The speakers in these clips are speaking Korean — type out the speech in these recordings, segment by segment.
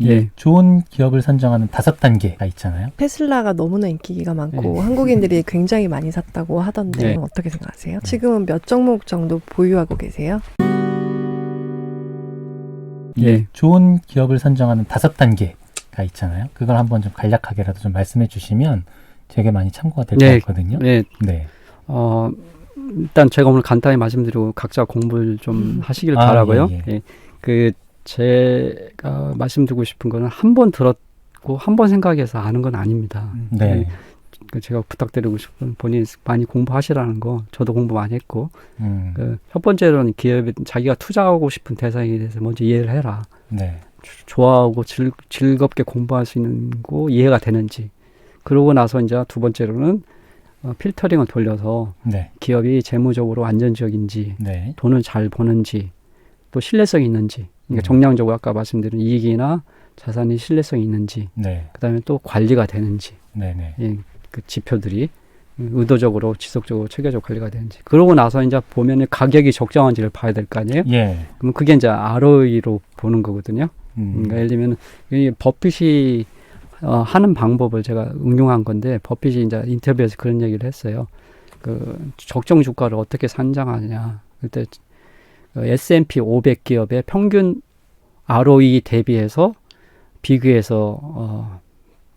예, 좋은 기업을 선정하는 5단계가 있잖아요. 테슬라가 너무나 인기가 많고 한국인들이 굉장히 많이 샀다고 하던데 어떻게 생각하세요? 지금은 몇 종목 정도 보유하고 계세요? 예, 좋은 기업을 선정하는 5단계가 있잖아요. 그걸 한번 좀 간략하게라도 좀 말씀해 주시면 되게 많이 참고가 될 것 같거든요. 네. 일단 제가 오늘 간단히 말씀드리고 각자 공부를 좀 하시길 바라고요. 제가 말씀드리고 싶은 거는 한 번 들었고 한 번 생각해서 아는 건 아닙니다. 제가 부탁드리고 싶은 본인이 많이 공부하시라는 거 저도 공부 많이 했고 첫 번째로는 기업에 자기가 투자하고 싶은 대상에 대해서 먼저 이해를 해라. 좋아하고 즐겁게 공부할 수 있는 거 이해가 되는지. 그러고 나서 이제 두 번째로는 필터링을 돌려서 기업이 재무적으로 안전적인지 돈을 잘 버는지 또 신뢰성이 있는지 그러니까 정량적으로 아까 말씀드린 이익이나 자산이 신뢰성이 있는지 그다음에 또 관리가 되는지 그 지표들이 의도적으로 지속적으로 체계적으로 관리가 되는지 그러고 나서 이제 보면은 가격이 적정한지를 봐야 될 거 아니에요? 그럼 그게 이제 ROE로 보는 거거든요. 그러니까 예를 들면 이 버핏이 하는 방법을 제가 응용한 건데 버핏이 이제 인터뷰에서 그런 얘기를 했어요. 그 적정 주가를 어떻게 산정하느냐. 그때 S&P 500 기업의 평균 ROE 대비해서 비교해서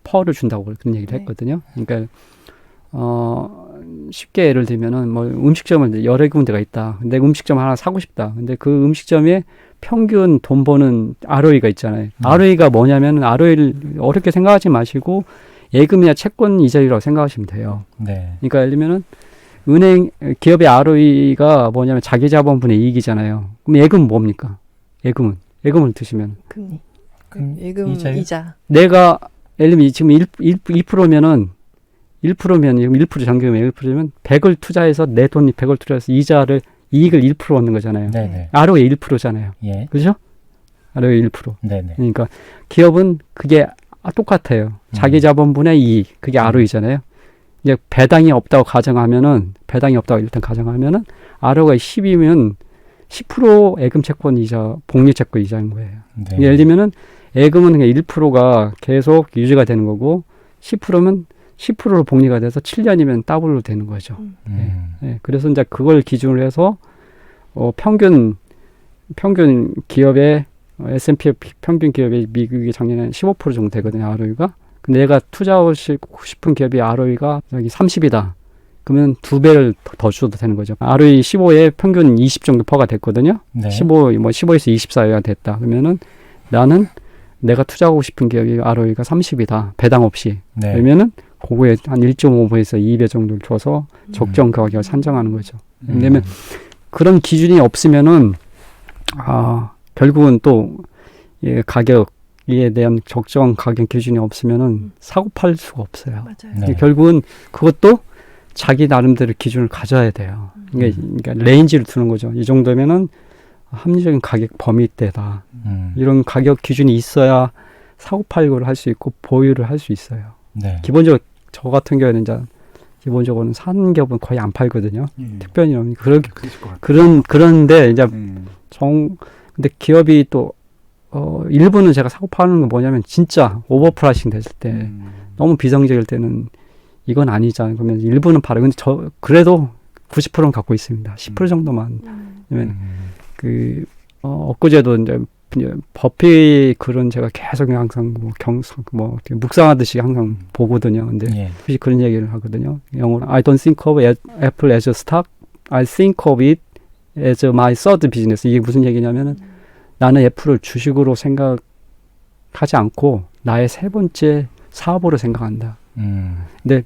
펄을 준다고 그런 얘기를 했거든요. 그러니까 쉽게 예를 들면은 뭐 음식점을 여러 군데가 있다. 근데 음식점 하나 사고 싶다. 근데 그 음식점에 평균 돈 버는 ROE가 있잖아요. ROE가 뭐냐면 ROE를 어렵게 생각하지 마시고 예금이나 채권 이자율이라고 생각하시면 돼요. 그러니까 예를 들면은 기업의 ROE가 뭐냐면 자기 자본분의 이익이잖아요. 그럼 예금은 뭡니까? 예금을 드시면 금리. 예금 이자. 내가 예를 들면 지금 1%면은 1% 정규면 1%면 100을 투자해서 내 돈이 100을 투자해서 이익을 1% 얻는 거잖아요. ROE 1%잖아요. 그렇죠? ROE 1%. 그러니까 기업은 그게 똑같아요. 자기 자본분의 이익, 그게 ROE잖아요. 이제 배당이 없다고 일단 가정하면은 ROE가 10이면 10% 예금 채권 이자, 복리 채권 이자인 거예요. 예를 들면은 예금은 그냥 1%가 계속 유지가 되는 거고 10%면 10%로 복리가 돼서 7년이면 더블로 되는 거죠. 그래서 이제 그걸 기준으로 해서 평균 기업의 S&P 평균 기업의 미국이 작년에 15% 정도 되거든요. ROE가. 근데 내가 투자하고 싶은 기업이 ROE가 여기 30이다. 그러면 2배를 더 줘도 되는 거죠. ROE 15에 평균 20 정도 퍼가 됐거든요. 15에서 24가 됐다. 그러면은 나는 내가 투자하고 싶은 기업이 ROE가 30이다. 배당 없이. 그러면은 그거에 한 1.5배에서 2배 정도를 줘서 적정 가격을 산정하는 거죠. 왜냐면 그런 기준이 없으면은 결국은 또 가격에 대한 적정 가격 기준이 없으면은 사고 팔 수가 없어요. 결국은 그것도 자기 나름대로 기준을 가져야 돼요. 그러니까 레인지를 두는 거죠. 이 정도면은 합리적인 가격 범위대다. 이런 가격 기준이 있어야 사고 팔고를 할 수 있고 보유를 할 수 있어요. 기본적으로 저 같은 경우에는 이제 기본적으로는 산 기업은 거의 안 팔거든요. 특별히 그런데 이제 근데 기업이 또 일부는 제가 사고 파는 건 뭐냐면 진짜 오버프라이싱 됐을 때 너무 비상적일 때는 이건 아니잖아요. 그러면 일부는 팔아요. 근데 그래도 90%는 갖고 있습니다. 10% 정도만. 왜냐면 엊그제도 이제 버핏 글은 제가 계속 항상 묵상하듯이 항상 보거든요. 근데 버핏이 그런 얘기를 하거든요. 영어로 I don't think of Apple as a stock. I think of it as my third business. 이게 무슨 얘기냐면은 나는 애플을 주식으로 생각하지 않고 나의 세 번째 사업으로 생각한다. 근데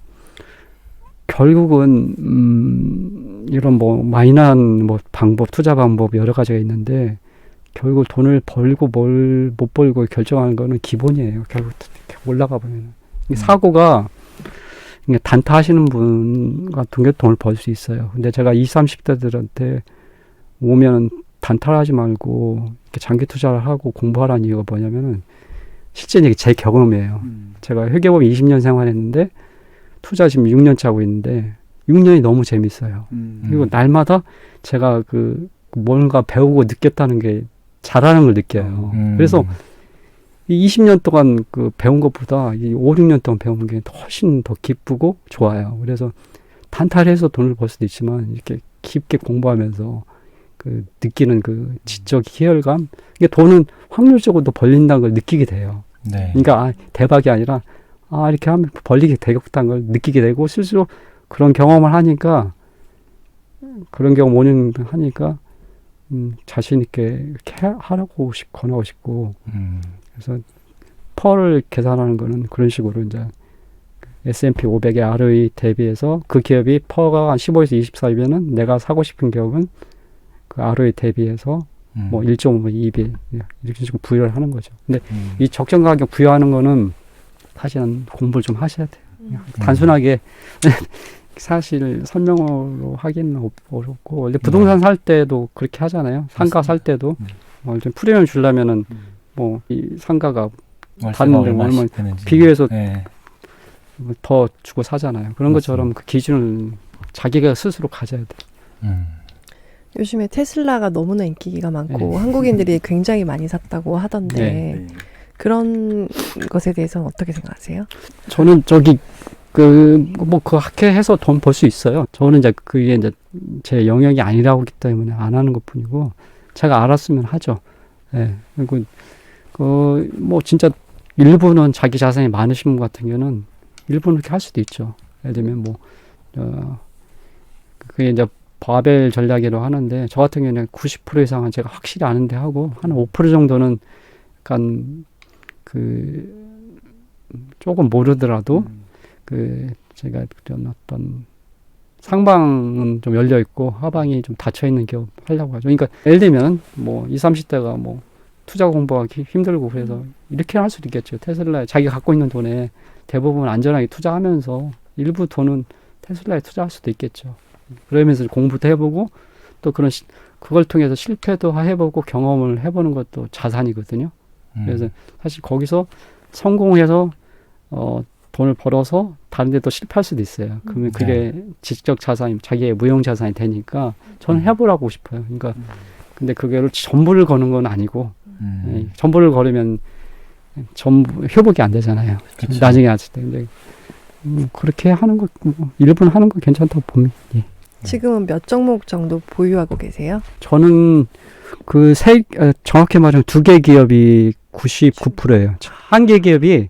결국은 이런 마이너한 방법, 투자 방법 여러 가지가 있는데 결국 돈을 벌고 못 벌고 결정하는 거는 기본이에요. 결국 올라가 보면 사고가 단타 하시는 분 같은 게 돈을 벌 수 있어요. 근데 제가 20, 30대들한테 오면 단타를 하지 말고 이렇게 장기 투자를 하고 공부하라는 이유가 뭐냐면은 실제 이게 제 경험이에요. 제가 회계법 20년 생활했는데 투자 지금 6년째 하고 있는데 6년이 너무 재밌어요. 그리고 날마다 제가 뭔가 배우고 느꼈다는 게 잘하는 걸 느껴요. 그래서 이 20년 동안 그 배운 것보다 이 5, 6년 동안 배운 게 훨씬 더 기쁘고 좋아요. 그래서 단타해서 돈을 벌 수도 있지만 이렇게 깊게 공부하면서 그 느끼는 그 지적 희열감, 이게 돈은 확률적으로 더 벌린다는 걸 느끼게 돼요. 네. 그러니까 대박이 아니라 이렇게 하면 벌리게 되겠다는 걸 느끼게 되고, 실제로 그런 경험을 하니까, 그런 경험 5년 하니까 자신 있게 이렇게 하라고 권하고 싶고, 그래서 펄을 계산하는 거는 그런 식으로 이제 S&P 500의 ROE 대비해서 그 기업이 펄가 한 15에서 24이면은 내가 사고 싶은 기업은 그 ROE 대비해서 뭐 1.5, 2배 이렇게 식으로 부여를 하는 거죠. 근데 이 적정 가격 부여하는 거는 사실은 공부를 좀 하셔야 돼요. 단순하게 사실 설명으로 하기는 어렵고, 원래 부동산 살 때도 그렇게 하잖아요. 상가 살 때도 좀 프리미엄 주려면은 뭐 이 상가가 다른 데 얼마 비교해서 네. 더 주고 사잖아요. 그런 것처럼 그 기준을 자기가 스스로 가져야 돼요. 요즘에 테슬라가 너무나 인기가 많고 한국인들이 굉장히 많이 샀다고 하던데 그런 것에 대해서는 어떻게 생각하세요? 저는 그 학회해서 돈 벌 수 있어요. 저는 이제 그게 이제 제 영역이 아니라고 하기 때문에 안 하는 것 뿐이고, 제가 알았으면 하죠. 그리고 뭐 진짜 일부는 자기 자산이 많으신 분 같은 경우는 일부는 그렇게 할 수도 있죠. 예를 들면 그게 이제 바벨 전략이라고 하는데, 저 같은 경우는 90% 이상은 제가 확실히 아는데 하고, 한 5% 정도는 약간 조금 모르더라도 제가 그런 어떤 상방은 좀 열려 있고 하방이 좀 닫혀 있는 기업 하려고 하죠. 그러니까 예를 들면 뭐 20, 30대가 뭐 투자 공부하기 힘들고 그래서 이렇게 할 수도 있겠죠. 테슬라에 자기가 갖고 있는 돈에 대부분 안전하게 투자하면서 일부 돈은 테슬라에 투자할 수도 있겠죠. 그러면서 공부도 해보고 또 그걸 통해서 실패도 해보고 경험을 해보는 것도 자산이거든요. 그래서 사실 거기서 성공해서 돈을 벌어서 다른 데 또 실패할 수도 있어요. 그러면 그게 지적 자산이, 자기의 무형 자산이 되니까 저는 해보라고 싶어요. 그러니까 근데 그거를 전부를 거는 건 아니고, 전부를 걸으면 전부 회복이 안 되잖아요. 그쵸. 나중에 왔을 때. 근데 그렇게 하는 거, 일부는 하는 거 괜찮다고 봅니다. 지금은 몇 종목 정도 보유하고 계세요? 저는 정확히 말하면 2개 기업이 99%예요. 한 개 기업이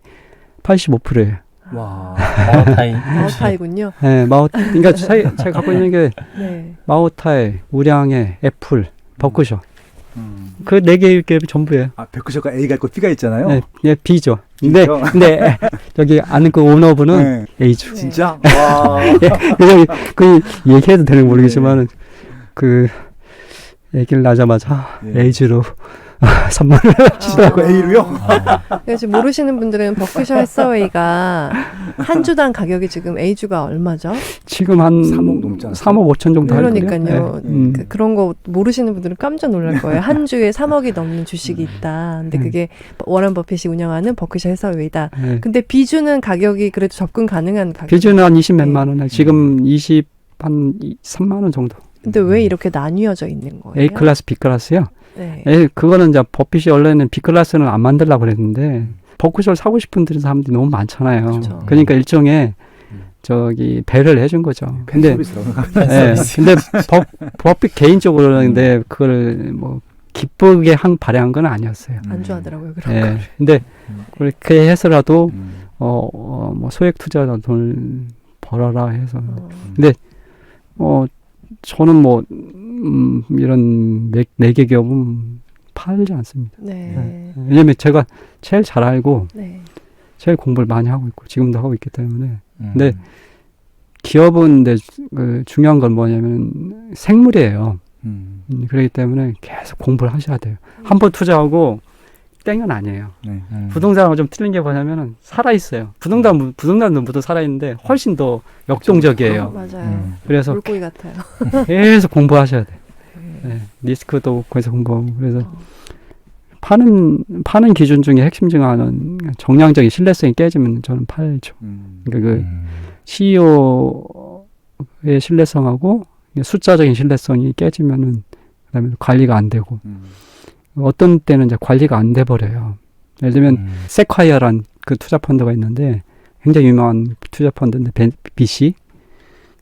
85%예요. 와, 마오타이. 마오타이군요. 네, 그러니까 제가 갖고 있는 게 마오타이, 우량의, 애플, 버크셔. 그 4개 기업이 전부예요. 버크셔가 A가 있고 B가 있잖아요. 네, B죠. 근데 저기 아는 그 오너분은 A죠. 진짜? 와. 그 얘기해도 되는지 모르겠지만은 그 얘기를 나자마자 A주로 선물을 하시더라고. A로요? 지금 모르시는 분들은 버크셔 해서웨이가 한 주당 가격이 지금 A주가 얼마죠? 지금 한 3억 넘지 않았어요? 3억 5천 정도 할 거예요. 그러니까요. 그런 거 모르시는 분들은 깜짝 놀랄 거예요. 한 주에 3억이 넘는 주식이 있다. 근데 그게 워런 버핏이 운영하는 버크셔 해서웨이다. 근데 B주는 가격이 그래도 접근 가능한 가격. B주는 한 20몇만 원, 지금 한 3만 원 정도. 근데 왜 이렇게 나뉘어져 있는 거예요? A 클래스, B 클래스요? 네. 그거는 이제 버핏이 원래는 B 클래스는 안 만들려고 그랬는데 버크셔를 사고 싶은 사람들이 너무 많잖아요. 그렇죠. 그러니까 일종의 배를 해준 거죠. 근데 버핏 개인적으로는 근데 그걸 뭐 기쁘게 발행한 건 아니었어요. 안 좋아하더라고요, 그런 걸. 근데 그렇게 해서라도 뭐 소액 투자로 돈을 벌어라 해서. 근데 저는 뭐 이런 4개 기업은 팔지 않습니다. 왜냐면 제가 제일 잘 알고 제일 공부를 많이 하고 있고 지금도 하고 있기 때문에. 근데 기업은 중요한 건 뭐냐면 생물이에요. 그렇기 때문에 계속 공부를 하셔야 돼요. 한번 투자하고 땡은 아니에요. 부동산하고 좀 틀린 게 뭐냐면 살아있어요. 부동산 눈부터 살아있는데 훨씬 더 역동적이에요. 맞아요. 그래서 물고기 같아요. 계속 공부하셔야 돼요. 리스크도 거기서 공부하고. 그래서 파는 기준 중에 핵심 중 하나는 정량적인 신뢰성이 깨지면 저는 팔죠. 그러니까 CEO의 신뢰성하고 숫자적인 신뢰성이 깨지면은 그다음에 관리가 안 되고 어떤 때는 이제 관리가 안 돼 버려요. 예를 들면 세콰이어란 그 투자 펀드가 있는데 굉장히 유명한 투자 펀드인데 BC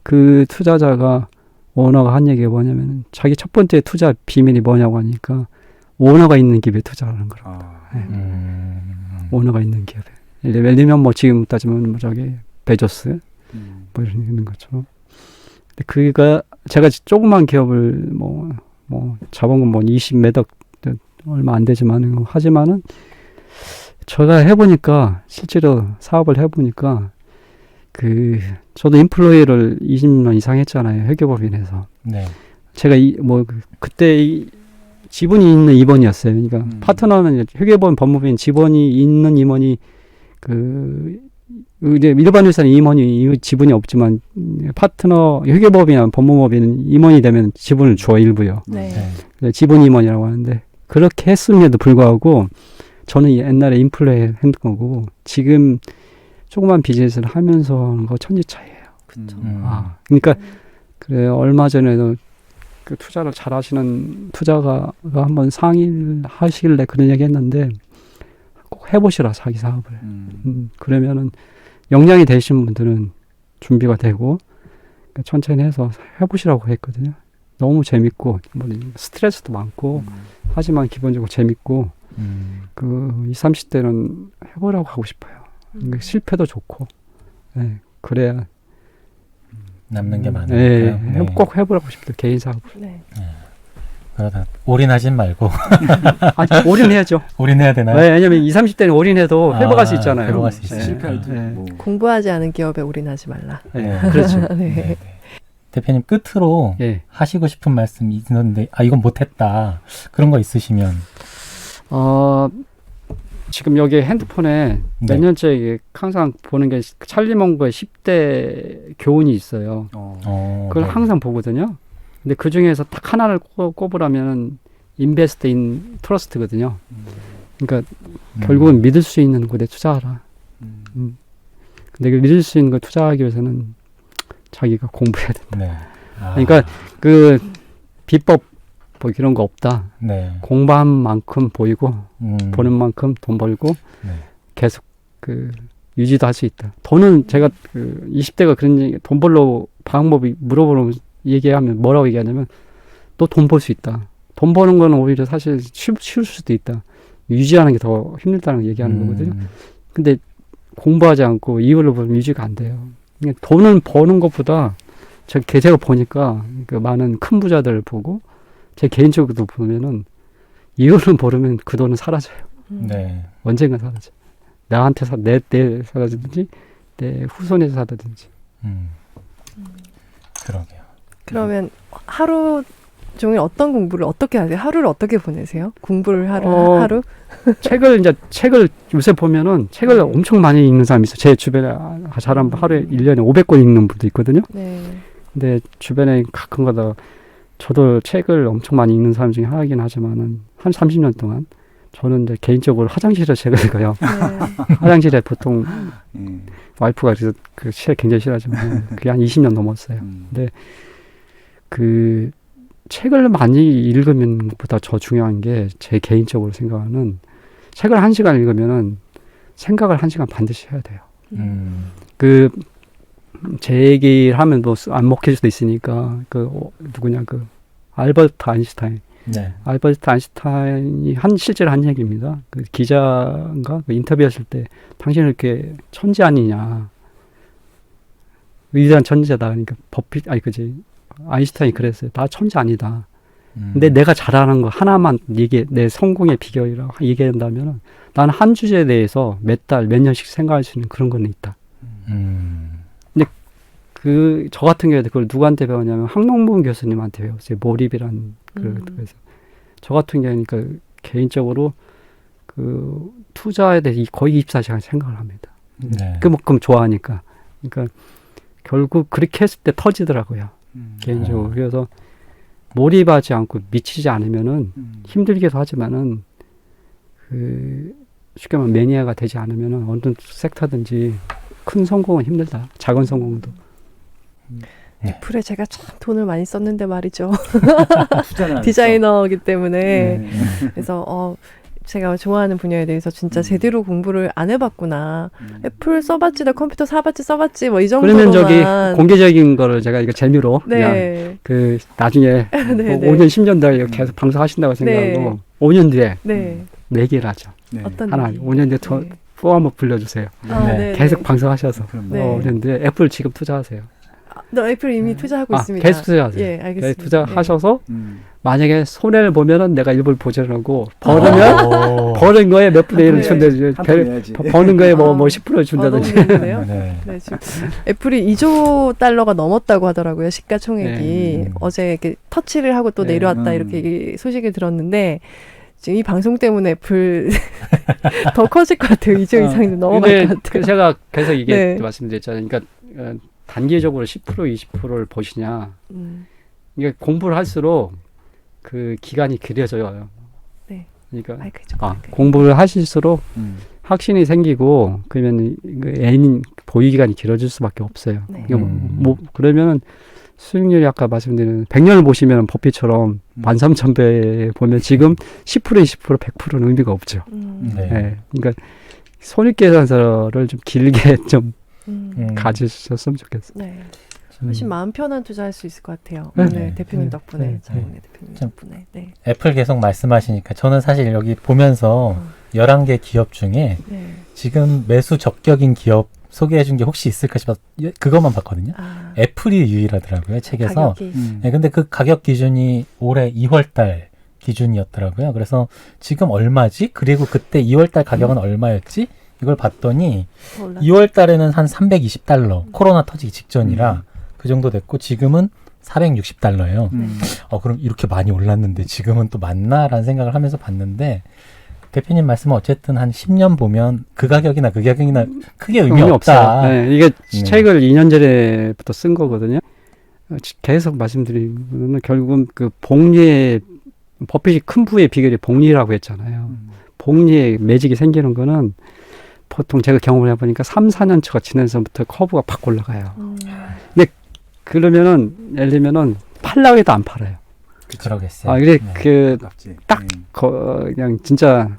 그 투자자가 오너가 한 얘기가 뭐냐면 자기 첫 번째 투자 비밀이 뭐냐고 하니까 오너가 있는 기업에 투자하는 거라고. 오너가 있는 기업에. 예를 들면 뭐 지금 따지면 뭐 저기 베조스 뭐 이런 있는 것처럼. 근데 그가 제가 조그만 기업을 뭐 자본금 뭐 20몇억 얼마 안 되지만 하지만은 제가 해보니까 실제로 사업을 해보니까 저도 인플로이를 20년 이상 했잖아요. 회계법인에서. 네. 제가 그때 지분이 있는 임원이었어요. 그러니까 파트너는 회계법인 법무법인 지분이 있는 임원이 이제 일반 회사는 임원이 지분이 없지만 파트너 회계법인이나 법무법인은 임원이 되면 지분을 줘 일부요. 네. 지분 임원이라고 하는데 그렇게 했음에도 불구하고 저는 옛날에 인플레 했던 거고 지금 조그만 비즈니스를 하면서 하는 거 천지차이예요. 그렇죠. 그러니까 그래 얼마 전에도 그 투자를 잘하시는 투자가가 한번 상의를 하시길래 그런 얘기했는데 꼭 해보시라 자기 사업을. 그러면은 역량이 되신 분들은 준비가 되고 천천히 해서 해보시라고 했거든요. 너무 재밌고 뭐 스트레스도 많고 하지만 기본적으로 재밌고 그 20, 30대는 해보라고 하고 싶어요. 그러니까 실패도 좋고 그래야 남는 게 많으니까. 네. 꼭 해보라고 싶어요. 개인 사업을. 네. 그러다 올인하진 말고. 아니, 올인해야죠. 올인해야 되나요? 네, 왜냐면 20, 30대는 올인해도 회복할 수 있잖아요. 회복할 수 있어요. 실패할 때 뭐. 공부하지 않은 기업에 올인하지 말라. 네, 그렇죠. 네. 대표님 끝으로 하시고 싶은 말씀이 있는데 이건 못했다. 그런 거 있으시면. 지금 여기 핸드폰에 몇 년째 이게 항상 보는 게 찰리 멍거의 10대 교훈이 있어요. 그걸 항상 보거든요. 근데 그 중에서 딱 하나를 꼽으라면 인베스트 인 트러스트거든요. 그러니까 결국은 믿을 수 있는 곳에 투자하라. 근데 그 믿을 수 있는 거 투자하기 위해서는 자기가 공부해야 된다. 네. 그러니까 그 비법 뭐 이런 거 없다. 네. 공부한 만큼 보이고 보는 만큼 돈 벌고 계속 그 유지도 할 수 있다. 돈은 제가 그 20대가 그런 얘기, 돈 벌러 방법이 물어보면 얘기하면 뭐라고 얘기하냐면 너 돈 벌 수 있다. 돈 버는 거는 오히려 사실 쉬울 수도 있다. 유지하는 게 더 힘들다는 거 얘기하는 거거든요. 근데 공부하지 않고 이유를 보면 유지가 안 돼요. 그러니까 돈을 버는 것보다 제가 보니까 그 많은 큰 부자들을 보고 제 개인적으로도 보면은 이유를 모르면 그 돈은 사라져요. 네. 언젠가 사라져. 나한테 내일 사라지든지 내 후손에서 사라지든지. 그러게요. 그러면 하루 종일 어떤 공부를 어떻게 하세요? 하루를 어떻게 보내세요? 공부를 하루? 책을 요새 보면은 책을 엄청 많이 읽는 사람이 있어요. 제 주변에 사람 하루에 1년에 500권 읽는 분도 있거든요. 네. 근데 주변에 가끔 가다 저도 책을 엄청 많이 읽는 사람 중에 하나이긴 하지만은 한 30년 동안 저는 이제 개인적으로 화장실에서 책을 읽어요. 네. 화장실에 보통 와이프가 그래서 그 책 굉장히 싫어하지만 그게 한 20년 넘었어요. 근데 그 책을 많이 읽으면 것보다 더 중요한 게 제 개인적으로 생각하는 책을 1시간 읽으면은 생각을 1시간 반드시 해야 돼요. 제 얘기를 하면 뭐 안 먹힐 수도 있으니까 누구냐 알버트 아인슈타인. 네. 알버트 아인슈타인이 실제로 한 얘기입니다. 그 기자가 인터뷰했을 때 당신은 이렇게 천재 아니냐. 위대한 천재다. 그러니까 아인슈타인이 그랬어요. 나 천재 아니다. 근데 내가 잘하는 거 하나만 내 성공의 비결이라고 얘기한다면 나는 한 주제에 대해서 몇 달, 몇 년씩 생각할 수 있는 그런 건 있다. 근데 저 같은 경우에 그걸 누구한테 배웠냐면 항농문 교수님한테 배웠어요. 몰입이란 그래서 저 같은 경우니까 개인적으로 그 투자에 대해 거의 24시간 생각을 합니다. 네. 그만큼 좋아하니까. 그러니까 결국 그렇게 했을 때 터지더라고요. 개인적으로. 그래서 몰입하지 않고 미치지 않으면은 힘들기도 하지만은 쉽게 말하면 매니아가 되지 않으면은 어느 섹터든지 큰 성공은 힘들다. 작은 성공도. 애플에 제가 참 돈을 많이 썼는데 말이죠. 투자는 안 디자이너이기 때문에 그래서 제가 좋아하는 분야에 대해서 진짜 제대로 공부를 안 해봤구나. 애플 써봤지, 나 컴퓨터 써봤지, 뭐 이 정도로만. 그러면 공개적인 거를 제가 이거 재미로 그냥 그 나중에 네, 뭐 5년, 10년 더 계속 방송하신다고 생각하고 5년 뒤에 얘기를 하죠. 어떤 하나 5년 뒤에 또 한번 불러주세요. 계속 방송하셔서 5년 뒤에 애플 지금 투자하세요. 너 애플 이미 투자하고 있습니다. 계속 투자하세요. 예, 알겠습니다. 계속 투자하셔서 만약에 손해를 보면은 내가 일부러 보전하고 벌으면 버는 거에 몇 분의 1을 준다든지 버는 거에 뭐 10% 준다든지. 네, 지금 애플이 2조 달러가 넘었다고 하더라고요. 시가총액이. 어제 이렇게 터치를 하고 또 내려왔다 이렇게 소식을 들었는데 지금 이 방송 때문에 애플 더 커질 것 같아요. 2조 이상 넘어갈 것 같아요. 제가 계속 이게 말씀드렸잖아요. 그러니까 단기적으로 10% 20%를 보시냐. 이게 공부를 할수록 그 기간이 길어져요. 네. 그러니까 공부를 하실수록 확신이 생기고 그러면 애인 보유 기간이 길어질 수밖에 없어요. 뭐 그러면 수익률이 아까 말씀드린 100년을 보시면 버핏처럼 13,000배 보면 지금 10% 20% 100%는 의미가 없죠. 네. 그러니까 손익계산서를 좀 길게 좀 가지셨으면 좋겠어요. 네. 훨씬 마음 편한 투자할 수 있을 것 같아요. 대표님 덕분에, 장훈의 대표님 덕분에. 애플 계속 말씀하시니까 저는 사실 여기 보면서 11개 기업 중에 지금 매수 적격인 기업 소개해 준 게 혹시 있을까 싶어서 그것만 봤거든요. 애플이 유일하더라고요, 책에서. 근데 그 가격 기준이 올해 2월 달 기준이었더라고요. 그래서 지금 얼마지? 그리고 그때 2월 달 가격은 얼마였지? 이걸 봤더니 2월 달에는 한 320달러, 코로나 터지기 직전이라 그 정도 됐고 지금은 460달러예요. 그럼 이렇게 많이 올랐는데 지금은 또 맞나라는 생각을 하면서 봤는데 대표님 말씀은 어쨌든 한 10년 보면 그 가격이나 크게 의미 없다. 이게 책을 2년 전에부터 쓴 거거든요. 계속 말씀드리면 결국은 그 복리의 버핏이 큰 부의 비결이 복리라고 했잖아요. 복리의 매직이 생기는 거는 보통 제가 경험을 해보니까 3, 4년 차가 지나서부터 커브가 팍 올라가요. 근데 그러면은 예를 들면은 팔라고 해도 안 팔아요. 그러겠어요. 그래 그냥 진짜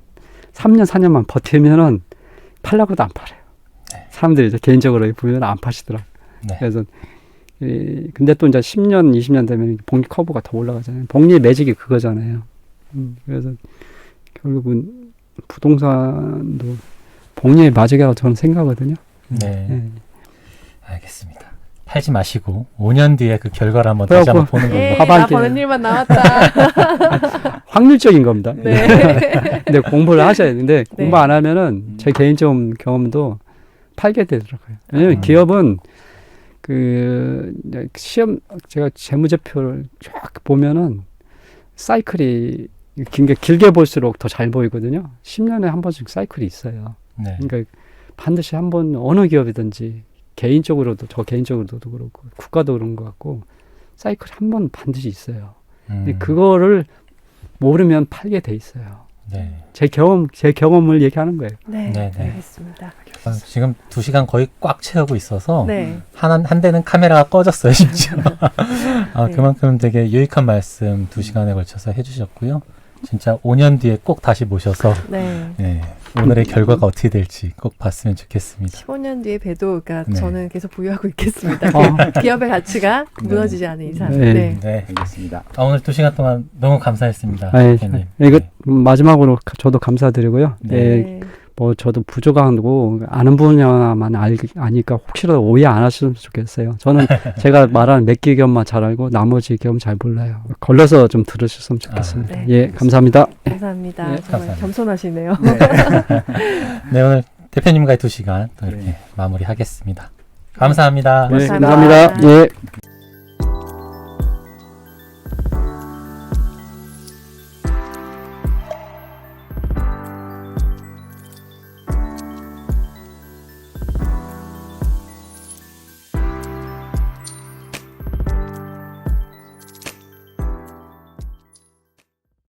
3년 4년만 버티면은 팔라고 해도 안 팔아요. 사람들이 이제 개인적으로 보면 안 파시더라고요. 그래서 근데 또 이제 10년 20년 되면 복리 커브가 더 올라가잖아요. 복리의 매직이 그거잖아요. 그래서 결국은 부동산도 복리의 매직이라고 저는 생각하거든요. 알겠습니다. 팔지 마시고 5년 뒤에 그 결과를 한번 다시 한번 보는 걸로. 나 버는 일만 남았다. 확률적인 겁니다. 근데 공부를 하셔야 되는데 공부 안 하면은 제 개인적 경험도 팔게 되더라고요. 왜냐면 기업은 그 시험 제가 재무제표를 쫙 보면은 사이클이 길게 볼수록 더 잘 보이거든요. 10년에 한 번씩 사이클이 있어요. 그러니까 반드시 한 번 어느 기업이든지 개인적으로도 저 개인적으로도 그렇고 국가도 그런 것 같고 사이클 한 번 반드시 있어요. 근데 그거를 모르면 팔게 돼 있어요. 제 경험을 얘기하는 거예요. 알겠습니다. 지금 2시간 거의 꽉 채우고 있어서 한 대는 카메라가 꺼졌어요, 심지어. 그만큼 되게 유익한 말씀 2시간에 걸쳐서 해주셨고요. 진짜 5년 뒤에 꼭 다시 모셔서 오늘의 결과가 어떻게 될지 꼭 봤으면 좋겠습니다. 15년 뒤에 봬도 그러니까 저는 계속 보유하고 있겠습니다. 기업의 가치가 무너지지 않은 이상. 알겠습니다. 오늘 2시간 동안 너무 감사했습니다. 이거 마지막으로 저도 감사드리고요. 뭐 저도 부족하고 아는 분야만 아니까 혹시라도 오해 안 하셨으면 좋겠어요. 저는 제가 말하는 몇 개 기업만 잘 알고 나머지 기업은 잘 몰라요. 걸러서 좀 들으셨으면 좋겠습니다. 감사합니다. 감사합니다. 정말 감사합니다. 겸손하시네요. 오늘 대표님과의 2시간 또 이렇게 마무리하겠습니다. 감사합니다. 감사합니다.